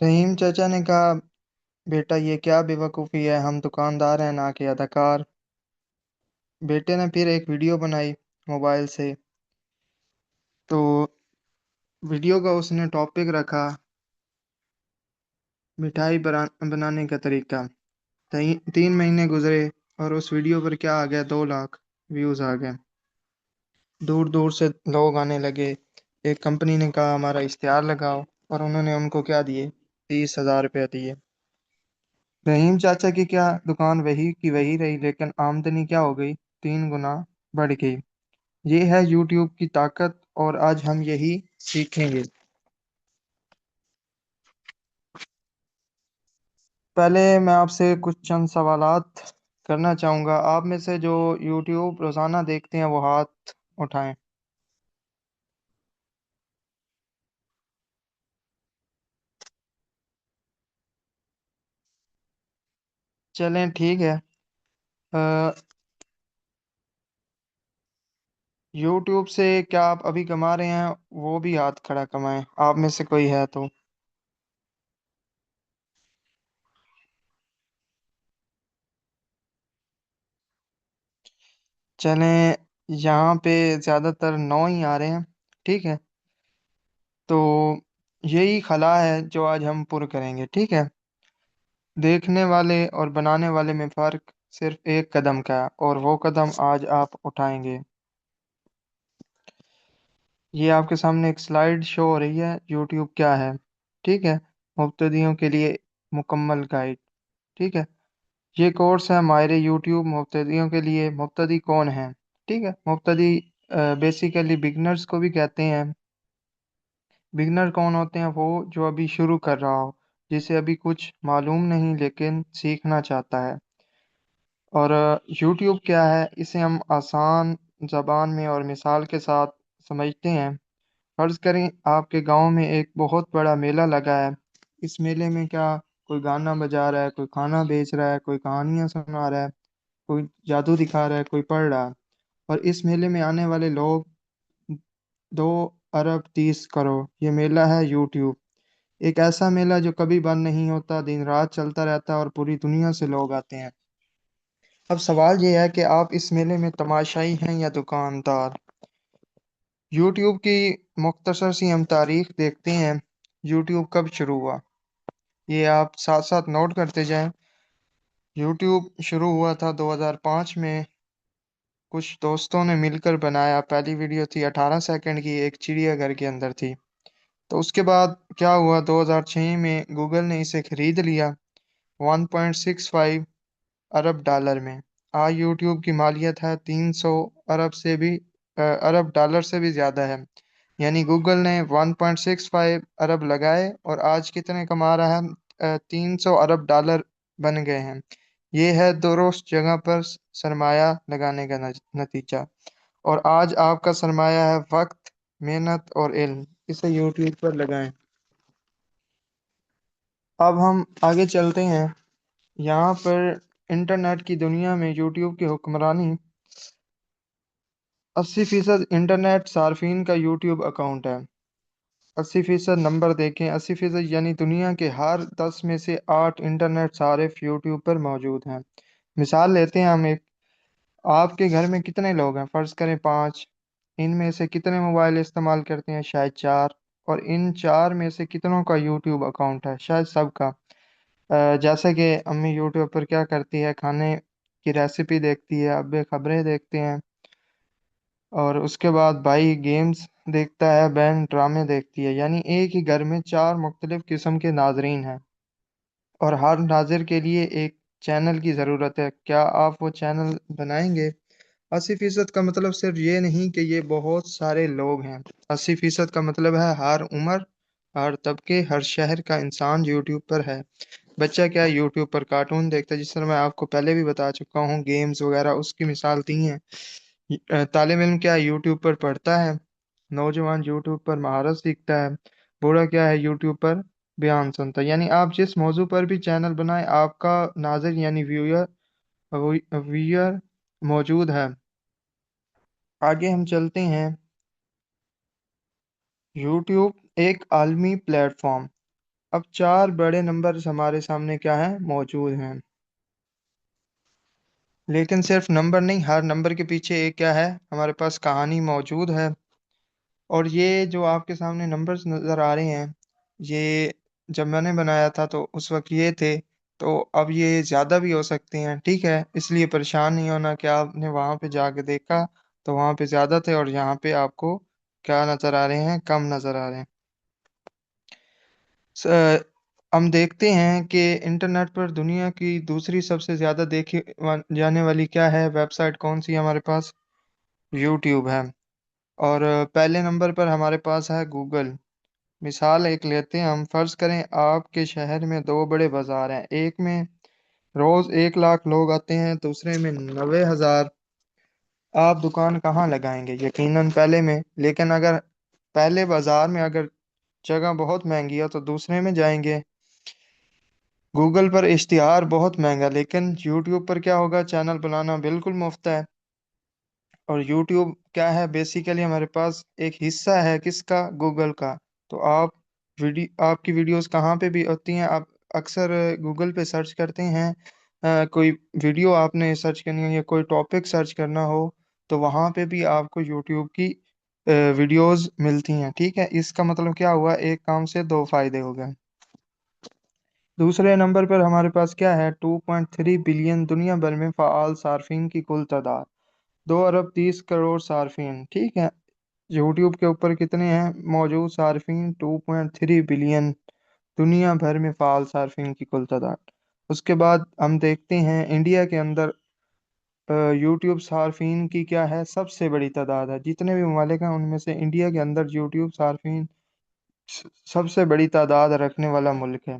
रहीम चाचा ने कहा, बेटा ये क्या बेवकूफ़ी है, हम दुकानदार हैं ना कि अदाकार। बेटे ने फिर एक वीडियो बनाई मोबाइल से। तो वीडियो का उसने टॉपिक रखा, मिठाई बनाने का तरीका। 3 महीने गुजरे और उस वीडियो पर क्या आ गया, 2 लाख व्यूज़ आ गए। दूर दूर से लोग आने लगे। एक कंपनी ने कहा हमारा इश्तिहार लगाओ, और उन्होंने उनको क्या दिए, 30,000 रुपया दिए। रहीम चाचा की क्या दुकान वही की वही रही, लेकिन आमदनी क्या हो गई, 3 गुना बढ़ गई। ये है यूट्यूब की ताकत, और आज हम यही सीखेंगे। पहले मैं आपसे कुछ चंद सवालात करना चाहूँगा। आप में से जो यूट्यूब रोज़ाना देखते हैं वो हाथ उठाएं। चलें, ठीक है। यूट्यूब से क्या आप अभी कमा रहे हैं, वो भी हाथ खड़ा कमाएं, आप में से कोई है तो। चलें, यहाँ पे ज़्यादातर 9 ही आ रहे हैं। ठीक है, तो यही खला है जो आज हम पुर करेंगे। ठीक है, देखने वाले और बनाने वाले में फ़र्क सिर्फ एक कदम का है, और वो कदम आज आप उठाएंगे। ये आपके सामने एक स्लाइड शो हो रही है, यूट्यूब क्या है। ठीक है, मुब्तदियों के लिए मुकम्मल गाइड। ठीक है, ये कोर्स है माहिर यूट्यूब मुब्तदियों के लिए। मुब्तदी कौन है? ठीक है, मुब्तदी बेसिकली बिगनर्स को भी कहते हैं। बिगनर कौन होते हैं? वो जो अभी शुरू कर रहा हो, जिसे अभी कुछ मालूम नहीं लेकिन सीखना चाहता है। और यूट्यूब क्या है, इसे हम आसान ज़बान में और मिसाल के साथ समझते हैं। फर्ज करें आपके गांव में एक बहुत बड़ा मेला लगा है। इस मेले में क्या, कोई गाना बजा रहा है, कोई खाना बेच रहा है, कोई कहानियां सुना रहा है, कोई जादू दिखा रहा है, कोई पढ़ रहा है। और इस मेले में आने वाले लोग 2 अरब 30 करोड़। ये मेला है यूट्यूब। एक ऐसा मेला जो कभी बंद नहीं होता, दिन रात चलता रहता है, और पूरी दुनिया से लोग आते हैं। अब सवाल ये है कि आप इस मेले में तमाशाई हैं या दुकानदार। यूट्यूब की मुख्तसर सी हम तारीख देखते हैं। यूट्यूब कब शुरू हुआ, ये आप साथ साथ नोट करते जाएं। यूट्यूब शुरू हुआ था 2005 में। कुछ दोस्तों ने मिलकर बनाया। पहली वीडियो थी 18 सेकंड की, एक चिड़ियाघर के अंदर थी। तो उसके बाद क्या हुआ, 2006 में गूगल ने इसे खरीद लिया 1.65 अरब डॉलर में। आज यूट्यूब की मालियत है 300 अरब से भी अरब डॉलर से भी ज़्यादा है। यानी गूगल ने 1.65 अरब लगाए और आज कितने कमा रहा है, 300 अरब डॉलर बन गए हैं। ये है दुरुस्त जगह पर सरमाया लगाने का नतीजा। और आज आपका सरमाया है वक्त, मेहनत और इल्म। इसे यूट्यूब पर लगाएं। अब हम आगे चलते हैं। यहाँ पर इंटरनेट की दुनिया में यूट्यूब की हुक्मरानी। 80% इंटरनेट सार्फिन का यूट्यूब अकाउंट है। 80% नंबर देखें, 80% यानी दुनिया के हर 10 में से 8 इंटरनेट सारिफ यूट्यूब पर मौजूद हैं। मिसाल लेते हैं हम एक। आपके घर में कितने लोग हैं? फर्ज करें 5। इनमें से कितने मोबाइल इस्तेमाल करते हैं? शायद 4। और इन 4 में से कितनों का यूट्यूब अकाउंट है? शायद सबका। जैसे कि अम्मी यूट्यूब पर क्या करती है, खाने की रेसिपी देखती है, अब्बे खबरें देखते हैं, और उसके बाद भाई गेम्स देखता है, बहन ड्रामे देखती है। यानी एक ही घर में 4 मुख्तलिफ किस्म के नाजरीन हैं, और हर नाजिर के लिए एक चैनल की ज़रूरत है। क्या आप वो चैनल बनाएंगे? 80% का मतलब सिर्फ ये नहीं कि ये बहुत सारे लोग हैं। 80% का मतलब है हर उम्र, हर तबके, हर शहर का इंसान यूट्यूब पर है। बच्चा क्या यूट्यूब पर कार्टून देखता है, जिस तरह मैं आपको पहले भी बता चुका हूँ, गेम्स वगैरह उसकी मिसाल दी है। तालिब इल्म क्या है, यूट्यूब पर पढ़ता है। नौजवान यूट्यूब पर महारत सीखता है। बूढ़ा क्या है, यूट्यूब पर बयान सुनता है। यानी आप जिस मौजू पर भी चैनल बनाए, आपका नाज़िर यानी व्यूअर व्यूअर मौजूद है। आगे हम चलते हैं। यूट्यूब एक आलमी प्लेटफॉर्म। अब चार बड़े नंबर हमारे सामने क्या है, मौजूद हैं। लेकिन सिर्फ नंबर नहीं, हर नंबर के पीछे एक क्या है, हमारे पास कहानी मौजूद है। और ये जो आपके सामने नंबर्स नज़र आ रहे हैं, ये जब मैंने बनाया था तो उस वक्त ये थे। तो अब ये ज़्यादा भी हो सकते हैं, ठीक है, इसलिए परेशान नहीं होना कि आपने वहाँ पे जाके देखा तो वहाँ पे ज़्यादा थे और यहाँ पे आपको क्या नज़र आ रहे हैं, कम नज़र आ रहे हैं। हम देखते हैं कि इंटरनेट पर दुनिया की दूसरी सबसे ज़्यादा देखी जाने वाली क्या है, वेबसाइट कौन सी है हमारे पास, यूट्यूब है। और पहले नंबर पर हमारे पास है गूगल। मिसाल एक लेते हैं हम, फर्ज करें आपके शहर में दो बड़े बाजार हैं, एक में रोज 1 लाख लोग आते हैं, दूसरे में 90,000। आप दुकान कहाँ लगाएंगे, यकीनन पहले में। लेकिन अगर पहले बाजार में अगर जगह बहुत महंगी है तो दूसरे में जाएंगे। गूगल पर इश्तिहार बहुत महंगा, लेकिन यूट्यूब पर क्या होगा, चैनल बनाना बिल्कुल मुफ्त है। और यूट्यूब क्या है, बेसिकली हमारे पास एक हिस्सा है किसका, गूगल का। तो आपकी वीडियोस कहाँ पे भी होती हैं, आप अक्सर गूगल पे सर्च करते हैं। कोई वीडियो आपने सर्च करनी हो या कोई टॉपिक सर्च करना हो तो वहाँ पे भी आपको यूट्यूब की वीडियोस मिलती हैं, ठीक है। इसका मतलब क्या हुआ, एक काम से दो फायदे हो गए। दूसरे नंबर पर हमारे पास क्या है, 2.3 बिलियन दुनिया भर में फ़ाल सार्फिन की कुल तादाद, 2 अरब 30 करोड़ सार्फिन, ठीक है। यूट्यूब के ऊपर कितने हैं मौजूद सार्फिन, 2.3 बिलियन दुनिया भर में फ़ाल सार्फिन की कुल तादाद। उसके बाद हम देखते हैं इंडिया के अंदर यूट्यूब सार्फिन की क्या है, सबसे बड़ी तादाद है। जितने भी ममालिक हैं उनमें से इंडिया के अंदर यूट्यूब सार्फिन सबसे बड़ी तादाद रखने वाला मुल्क है।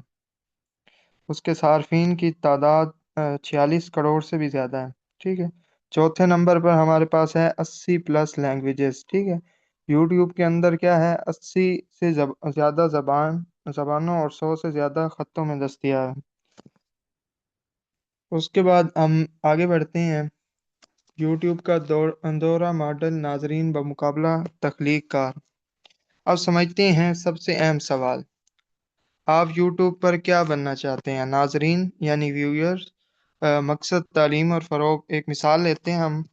उसके सार्फिन की तादाद 46 करोड़ से भी ज़्यादा है, ठीक है। चौथे नंबर पर हमारे पास है 80+ लैंग्वेजेस, ठीक है। यूट्यूब के अंदर क्या है, 80 से ज़्यादा ज़बानों और 100 से ज़्यादा ख़त्ों में दस्तयाब है। उसके बाद हम आगे बढ़ते हैं। यूट्यूब का दौरा मॉडल, नाजरीन बमुकाबला तख्लीक कार। अब समझते हैं सबसे अहम सवाल, आप यूट्यूब पर क्या बनना चाहते हैं, नाजरीन यानी व्यूअर्स, मकसद तालीम और फ़रोग। एक मिसाल लेते हैं हम,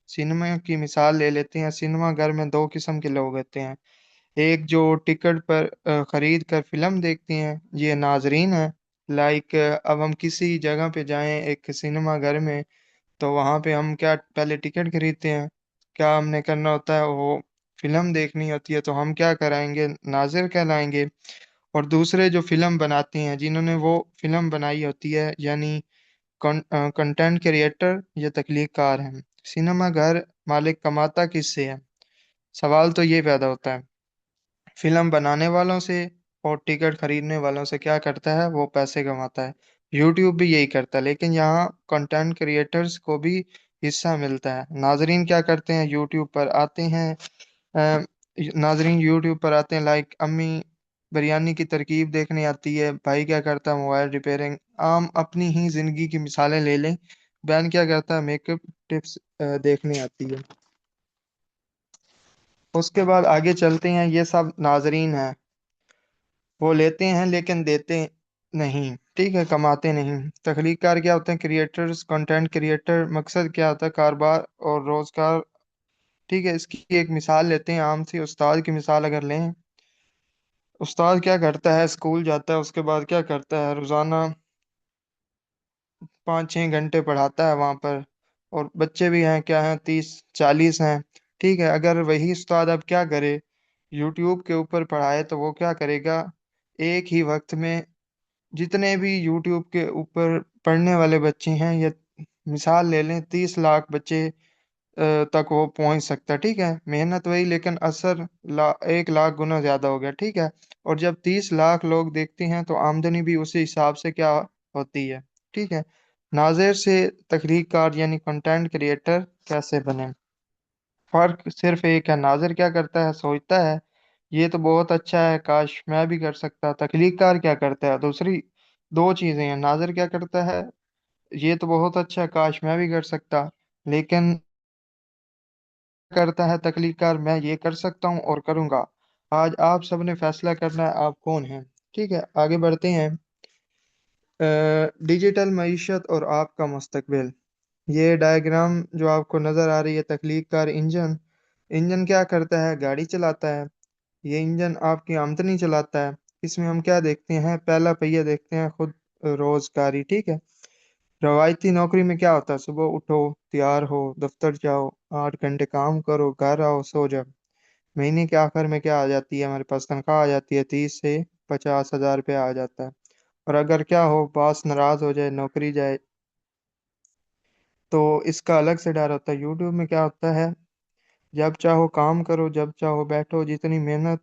सिनेमा की मिसाल ले लेते हैं। सिनेमा घर में दो किस्म के लोग होते हैं, एक जो टिकट पर ख़रीद कर फिल्म देखते हैं, ये नाजरीन है। लाइक अब हम किसी जगह पे जाएं एक सिनेमा घर में, तो वहाँ पे हम क्या पहले टिकट खरीदते हैं, क्या हमने करना होता है, वो फिल्म देखनी होती है तो हम क्या कराएंगे, नाजिर कहलाएंगे। और दूसरे जो फिल्म बनाते हैं, जिन्होंने वो फिल्म बनाई होती है, यानी कंटेंट क्रिएटर या तख्लीककार हैं। सिनेमा घर मालिक कमाता किससे है, सवाल तो ये पैदा होता है, फिल्म बनाने वालों से। और टिकट खरीदने वालों से क्या करता है, वो पैसे कमाता है। यूट्यूब भी यही करता है, लेकिन यहाँ कंटेंट क्रिएटर्स को भी हिस्सा मिलता है। नाजरीन क्या करते हैं, यूट्यूब पर आते हैं। अ, नाजरीन यूट्यूब पर आते हैं, लाइक अम्मी बिरयानी की तरकीब देखने आती है, भाई क्या करता है, मोबाइल रिपेयरिंग, आम अपनी ही जिंदगी की मिसालें ले लें। बहन क्या करता है, मेकअप टिप्स देखने आती है। उसके बाद आगे चलते हैं, ये सब नाजरीन हैं, वो लेते हैं लेकिन देते नहीं, ठीक है, कमाते नहीं। तख्लीककार क्या होते हैं, क्रिएटर्स, कंटेंट क्रिएटर, मकसद क्या होता है, कारोबार और रोजगार, ठीक है। इसकी एक मिसाल लेते हैं, आम सी उस्ताद की मिसाल अगर लें। उस्ताद क्या करता है, स्कूल जाता है, उसके बाद क्या करता है, रोजाना 5-6 घंटे पढ़ाता है वहाँ पर। और बच्चे भी हैं, क्या हैं, 30-40 हैं, ठीक है। अगर वही उस्ताद अब क्या करे, यूट्यूब के ऊपर पढ़ाए, तो वो क्या करेगा, एक ही वक्त में जितने भी यूट्यूब के ऊपर पढ़ने वाले बच्चे हैं, या मिसाल ले लें 30 लाख बच्चे तक वो पहुंच सकता है, ठीक है। मेहनत वही, लेकिन असर 1 लाख गुना ज्यादा हो गया, ठीक है। और जब 30 लाख लोग देखते हैं तो आमदनी भी उसी हिसाब से क्या होती है, ठीक है। नाज़िर से तख्लीककार यानी कंटेंट क्रिएटर कैसे बने, फर्क सिर्फ एक है, नाज़िर क्या करता है, सोचता है ये तो बहुत अच्छा है, काश मैं भी कर सकता। तख्लीककार क्या करता है, दूसरी दो चीजें हैं, नाज़िर क्या करता है, ये तो बहुत अच्छा है, काश मैं भी कर सकता। लेकिन करता है तकलीफ कार, मैं ये कर सकता हूँ और करूँगा। आज आप सबने फैसला करना है आप कौन हैं। ठीक है, आगे बढ़ते हैं। डिजिटल मईशत और आपका मुस्तकबिल। ये डायग्राम जो आपको नज़र आ रही है, तख्लीक कार इंजन। इंजन क्या करता है? गाड़ी चलाता है। ये इंजन आपकी आमदनी चलाता है। इसमें हम क्या देखते हैं? पहला पहिया देखते हैं, खुद रोजगारी। ठीक है। रवायती नौकरी में क्या होता है? सुबह उठो, तैयार हो, दफ्तर जाओ, 8 घंटे काम करो, घर आओ, सो जाओ। महीने के आखिर में क्या आ जाती है हमारे पास? तनख्वाह आ जाती है, 30 से 50 हज़ार रुपया आ जाता है। और अगर क्या हो, बॉस नाराज हो जाए, नौकरी जाए, तो इसका अलग से डर होता है। यूट्यूब में क्या होता है? जब चाहो काम करो, जब चाहो बैठो, जितनी मेहनत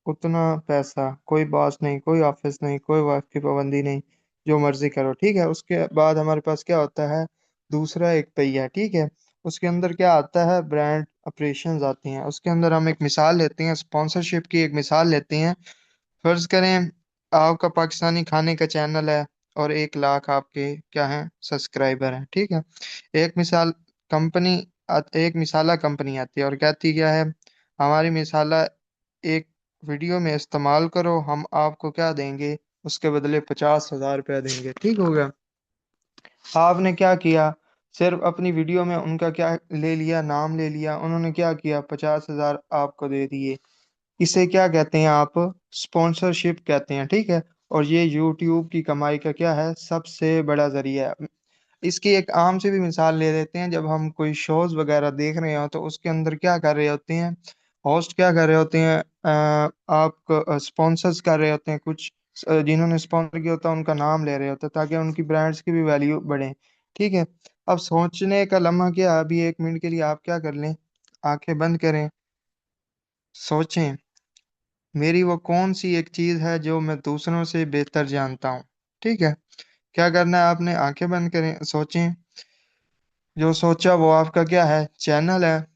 उतना पैसा। कोई बॉस नहीं, कोई ऑफिस नहीं, कोई वक्त की पाबंदी नहीं, जो मर्जी करो। ठीक है। उसके बाद हमारे पास क्या होता है? दूसरा एक पहिया। ठीक है। उसके अंदर क्या आता है? ब्रांड ऑपरेशंस आती हैं। उसके अंदर हम एक मिसाल लेते हैं, स्पॉन्सरशिप की एक मिसाल लेते हैं। फर्ज करें आपका पाकिस्तानी खाने का चैनल है और 1 लाख आपके क्या हैं? सब्सक्राइबर हैं। ठीक है। एक मिसाल कंपनी एक मिसाला कंपनी आती है और कहती क्या है? हमारी मिसाला एक वीडियो में इस्तेमाल करो, हम आपको क्या देंगे? उसके बदले 50 हज़ार रुपया देंगे। ठीक हो गया। आपने क्या किया? सिर्फ अपनी वीडियो में उनका क्या ले लिया? नाम ले लिया। उन्होंने क्या किया? 50 हज़ार आपको दे दिए। इसे क्या कहते हैं आप? स्पॉन्सरशिप कहते हैं। ठीक है। और ये यूट्यूब की कमाई का क्या है? सबसे बड़ा जरिया है। इसकी एक आम से भी मिसाल ले लेते हैं। जब हम कोई शोज वगैरह देख रहे हो तो उसके अंदर क्या कर रहे होते हैं? होस्ट क्या कर रहे होते हैं? आप स्पॉन्सर्स कर रहे होते हैं कुछ, जिन्होंने स्पॉन्सर किया होता है उनका नाम ले रहे होते हैं ताकि उनकी ब्रांड्स की भी वैल्यू बढ़े। ठीक है। अब सोचने का लम्हा क्या, अभी 1 मिनट के लिए आप क्या कर लें, आंखें बंद करें, सोचें, मेरी वो कौन सी एक चीज है जो मैं दूसरों से बेहतर जानता हूँ। ठीक है। क्या करना है आपने? आंखें बंद करें, सोचें। जो सोचा वो आपका क्या है? चैनल है।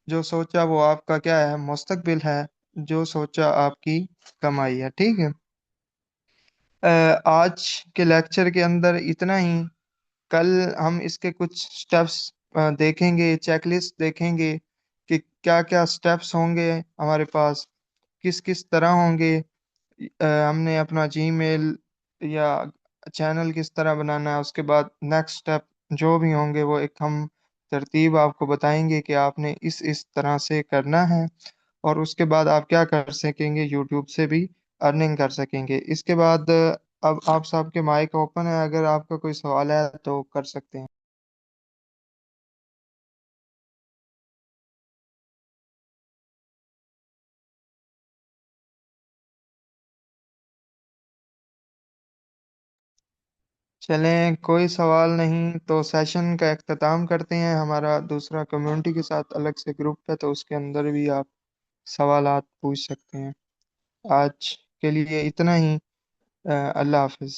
जो सोचा वो आपका क्या है? मुस्तकबिल है। जो सोचा आपकी कमाई है। ठीक है। आज के लेक्चर के अंदर इतना ही। कल हम इसके कुछ स्टेप्स देखेंगे, चेकलिस्ट देखेंगे कि क्या क्या स्टेप्स होंगे हमारे पास, किस किस तरह होंगे। हमने अपना जीमेल या चैनल किस तरह बनाना है। उसके बाद नेक्स्ट स्टेप जो भी होंगे वो एक हम तरतीब आपको बताएंगे कि आपने इस तरह से करना है। और उसके बाद आप क्या कर सकेंगे? यूट्यूब से भी अर्निंग कर सकेंगे। इसके बाद अब आप सबके माइक ओपन है, अगर आपका कोई सवाल है तो कर सकते हैं। चलें, कोई सवाल नहीं तो सेशन का अख्ताम करते हैं। हमारा दूसरा कम्युनिटी के साथ अलग से ग्रुप है तो उसके अंदर भी आप सवालात पूछ सकते हैं। आज के लिए इतना ही। अल्लाह हाफिज़।